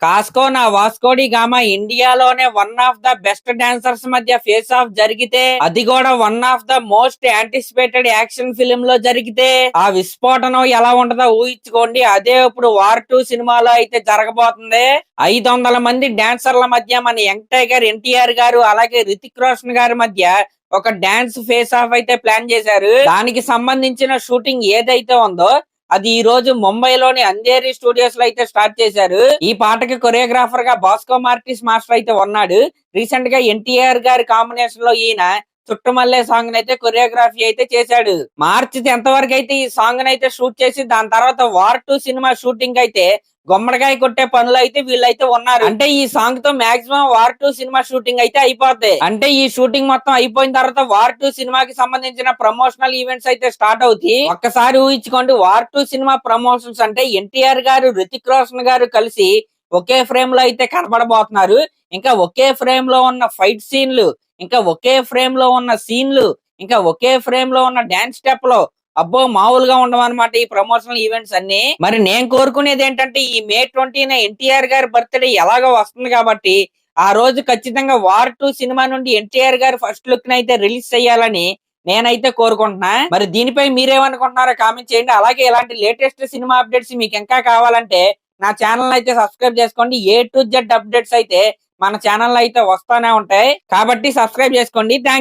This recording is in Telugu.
కాస్కో నా వాస్కోడి గామా ఇండియాలోనే one of the best dancers మధ్య ఫేస్ ఆఫ్ జరిగితే, అది కూడా one of the most anticipated action film లో జరిగితే ఆ విస్ఫోటనం ఎలా ఉంటదో ఊహించుకోండి. అదే ఇప్పుడు వార్ 2 సినిమాలో అయితే జరగబోతుంది. 500 మంది డాన్సర్ల మధ్య మన యంగ్ టైగర్ ఎన్టీఆర్ గారు అలాగే రితిక్ రోషన్ గారి మధ్య ఒక డాన్స్ ఫేస్ ఆఫ్ అయితే ప్లాన్ చేశారు. దానికి సంబంధించిన షూటింగ్ ఏదైతే ఉందో అది ఈ రోజు ముంబైలోని అంధేరి స్టూడియోస్ లో అయితే స్టార్ట్ చేశారు. ఈ పాటకి కొరియోగ్రాఫర్ గా బాస్కో మార్టిస్ మాస్టర్ అయితే ఉన్నాడు. రీసెంట్ గా ఎన్టీఆర్ గారి కాంబినేషన్ లో ఈయన చుట్టుమల్లే సాంగ్ అయితే కొరియోగ్రఫీ అయితే చేశాడు. మార్చి 10th వరకు అయితే ఈ సాంగ్ అయితే షూట్ చేసి దాని తర్వాత వార్ 2 సినిమా షూటింగ్ అయితే గుమ్మడికాయ కొట్టే పనులు అయితే వీళ్ళైతే ఉన్నారు. అంటే ఈ సాంగ్ తో మాక్సిమం వార్ 2 సినిమా షూటింగ్ అయితే అయిపోతాయి. అంటే ఈ షూటింగ్ మొత్తం అయిపోయిన తర్వాత వార్ 2 సినిమాకి సంబంధించిన ప్రమోషనల్ ఈవెంట్స్ అయితే స్టార్ట్ అవుతాయి. ఒక్కసారి ఊహించుకోండి, వార్ 2 సినిమా ప్రమోషన్స్ అంటే ఎన్టీఆర్ గారు రితిక్ రోషన్ గారు కలిసి ఒకే ఫ్రేమ్ లో అయితే కనబడబోతున్నారు. ఇంకా ఒకే ఫ్రేమ్ లో ఉన్న ఫైట్ సీన్లు, ఇంకా ఒకే ఫ్రేమ్ లో ఉన్న సీన్లు, ఇంకా ఒకే ఫ్రేమ్ లో ఉన్న డాన్స్ స్టెప్ లో అబ్బో మామూలుగా ఉండవన్నమాట ఈ ప్రమోషనల్ ఈవెంట్స్ అన్ని. మరి నేను కోరుకునేది ఏంటంటే ఈ మే 20న ఎన్టీఆర్ గారి బర్త్డే ఎలాగో వస్తుంది కాబట్టి ఆ రోజు ఖచ్చితంగా వార్ 2 సినిమా నుండి ఎన్టీఆర్ గారి ఫస్ట్ లుక్ ని అయితే రిలీజ్ చేయాలని నేనైతే కోరుకుంటున్నా. మరి దీనిపై మీరేమనుకుంటున్నారో కామెంట్ చేయండి. అలాగే ఇలాంటి లేటెస్ట్ సినిమా అప్డేట్స్ మీకు ఇంకా కావాలంటే నా ఛానల్ అయితే సబ్స్క్రైబ్ చేసుకోండి. A to Z అప్డేట్స్ అయితే మన ఛానల్ అయితే వస్తానే ఉంటాయి కాబట్టి సబ్స్క్రైబ్ చేసుకోండి. Thank you.